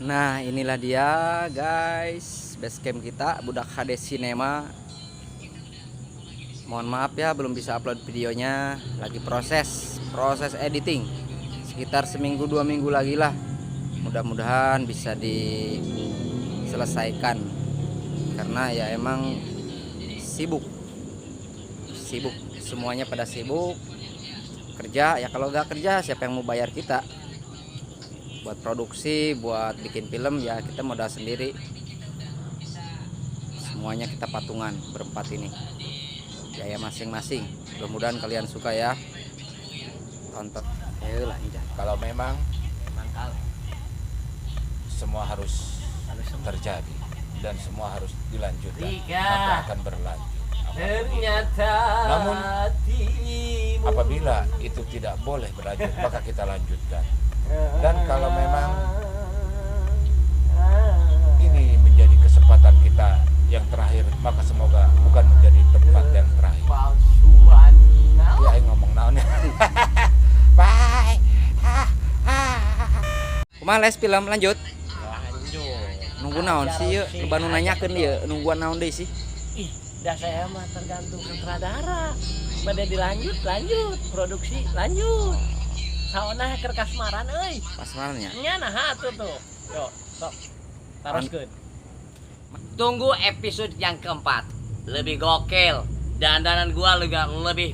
Nah, inilah dia guys, base camp kita Budak HD Cinema. Mohon maaf ya belum bisa upload videonya, lagi proses editing. Sekitar seminggu 2 minggu lagi lah. Mudah-mudahan bisa diselesaikan. Karena ya emang sibuk. Semuanya pada sibuk. Kerja ya, kalau nggak kerja siapa yang mau bayar kita? Buat produksi, buat bikin film ya kita modal sendiri. Semuanya kita patungan berempat ini, biaya masing-masing. Mudah-mudahan kalian suka ya, tonton. Ayolah, Kalau memang semua harus terjadi dan semua harus dilanjutkan, maka akan berlanjut. Ternyata Namun apabila itu tidak boleh berlanjut, maka kita lanjutkan. Dan kalau memang ini menjadi kesempatan kita yang terakhir, maka semoga bukan menjadi tempat yang terakhir. palsuan Ya, ngomong naon. Bye. kumaha les film lanjut? lanjut. Nunggu naon sih ya? Banu nanyakeun dia, nungguan naon deui sih? Ih, dah saya mah tergantung sutradara. Bade dilanjut, lanjut, produksi, lanjut. Saona keur kasmaran euy. Pasmalnya. Nya nah atuh tuh. Yo, sok. Taroskeun. Tunggu episode yang keempat. Lebih gokil. Dandanan gua lebih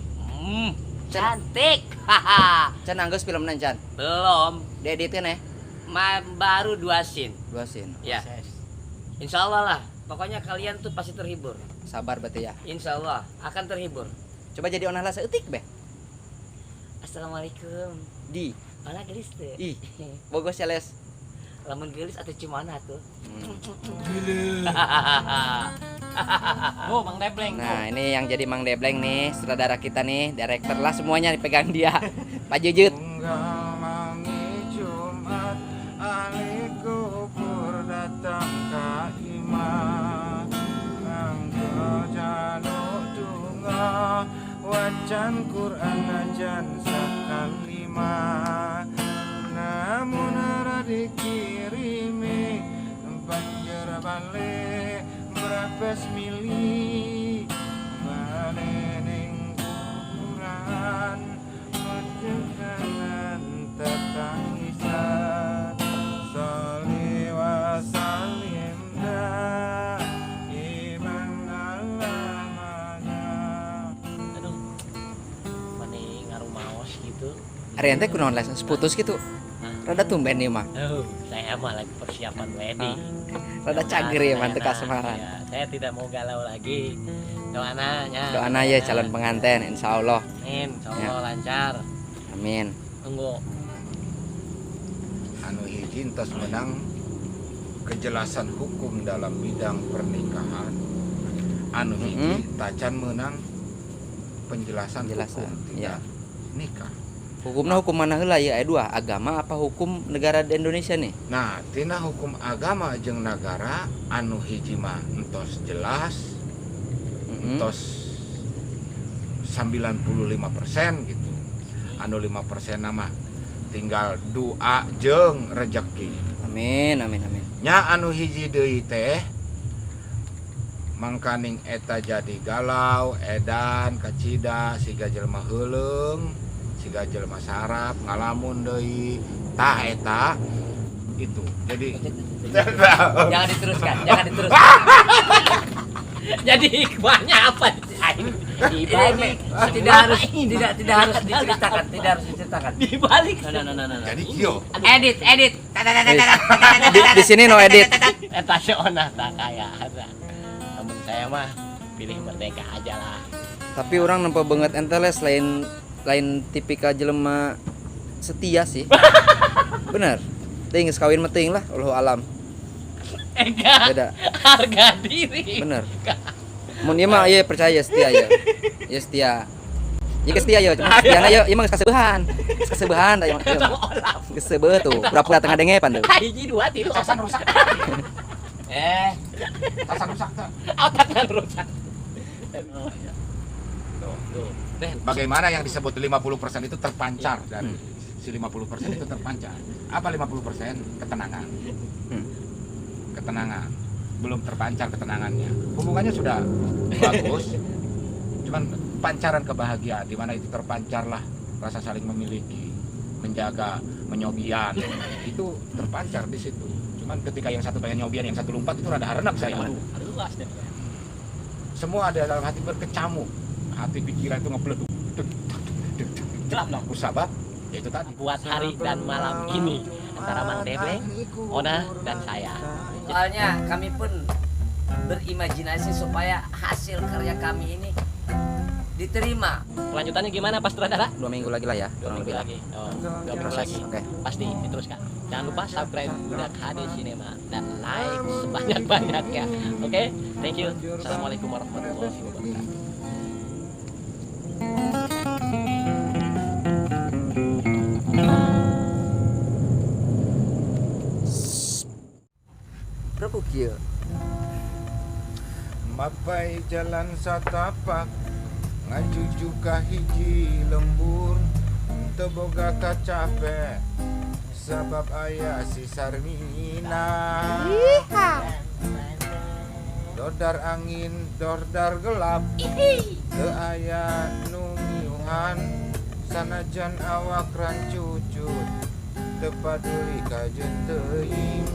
cantik. Haha. Can anggeus film Can? Belum. Dieditkeun ya? Baru 2 scene. 2 scene. Ya. Insya Allah lah. Pokoknya kalian tuh pasti terhibur. Sabar berarti ya. Insya Allah akan terhibur. Coba jadi onah lah seutik beh. Assalamualaikum. Di. Mana gelis teh? Ih, bogos ya les. Lamun gelis atau cimana tuh? Oh, Bang Debleng. Nah, ini yang jadi Mang Debleng nih, sutradara kita nih, director lah semuanya dipegang dia. Pak Jujut. Tunggal mangi Jumat, ahli kubur datang ka imah. Anggo jaluk dunga, wacan Quran ajan sakalima. Namun ora dikirimi, banjur balik berapes mili. Balik ning kuburan, jangan tertangisan. Sholli wa sallim iman alamana. Aduh. Mani ngarumaos gitu. Arian teh kunaon les putus gitu. Rada tumben nih mah. Oh, saya mah lagi persiapan wedding. Rada cager ya mantep Saya kasemaran. ya, saya tidak mau galau lagi. Doana Doana ya calon pengantin insyaallah. Amin, insyaallah lancar. Amin. Tunggu. Anu hiji entos menang kejelasan hukum dalam bidang pernikahan. Anu hiji tacan menang penjelasan Penjelasan, hukum ya. tidak nikah. Hukumna hukum mana heula ya? Dua, agama apa hukum negara di Indonesia nih? Nah, tina hukum agama jeung negara anu hiji mah entos jelas, entos 95% gitu. Anu 5% nama tinggal doa jeung rejeki. Amin. Nya anu hiji deui teh mangkaning eta jadi galau, edan, kacida, siga jelema heuleung, siga jelema sarap, ngalamun deui, tah eta itu. Jadi Jangan diteruskan. Jadi hikmahnya apa? Dibalik. Tidak harus diceritakan. Dibalik. No. jadi kieu. Edit. Di sini no edit. Eta seona tak kaya. Namun saya mah pilih merdeka aja lah. Tapi orang nampak banget ente les lain tipikal jelema setia sih. Bener. Teuing geus kawin mah teuing lah, Allahu alam. Enggak. Beda. Harga diri. Bener. Mun ieu mah ieu percaya setia ya. Ya setia. Ieu geus setia ya, setiana ieu mah geus kaseubehan. Geus kaseubehan da ieu mah. Geus seubeuh tuh, pura-pura tengah dengepan tuh. Hiji 2 3 Tasan rusak. Tasan rusak teh. otaknya rusak. Tuh. Bagaimana yang disebut 50% itu terpancar dari si 50% itu terpancar. Apa 50%? Ketenangan. Ketenangan. Belum terpancar ketenangannya. Hubungannya sudah bagus. Cuman pancaran kebahagiaan di mana itu terpancarlah rasa saling memiliki, menjaga, menyobian. Itu terpancar di situ. Cuman ketika yang satu pengen nyobian, yang satu lompat itu rada harenak saya. Aduh, Semua ada dalam hati berkecamuk. Hati pikiran itu ngepleduk. gelap dong. Sahabat, ya itu tadi. Buat hari dan malam ini antara Mang Tebe, Ona dan saya. Soalnya kami pun berimajinasi supaya hasil karya kami ini diterima. Kelanjutannya gimana Pak Sutradara? 2 minggu lagi lah ya. 2 minggu lagi. Oh, 2 minggu lagi. Oke. Pasti diteruskan. Jangan lupa subscribe Budak HD Cinema dan like sebanyak-banyaknya. Oke, thank you. Assalamualaikum warahmatullahi wabarakatuh. Berapa kieu? Mapai jalan satapak ngajuju ka hiji lembur teboga kacape sabab aya si Sarmina dordar angin dordar gelap teu aya nu ngiuhan sanajan awak rancucut teu paduli ka jeung teuing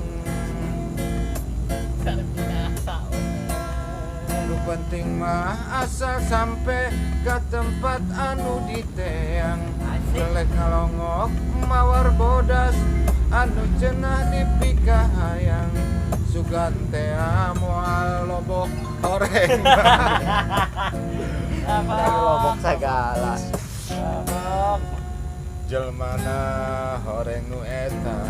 nu penting mah asal sampai ke tempat anu diteang gelek ngalongok mawar bodas anu cenah dipikahayang sugan teh moal lobok horeng Lobok segala. jelmana horeng nu eta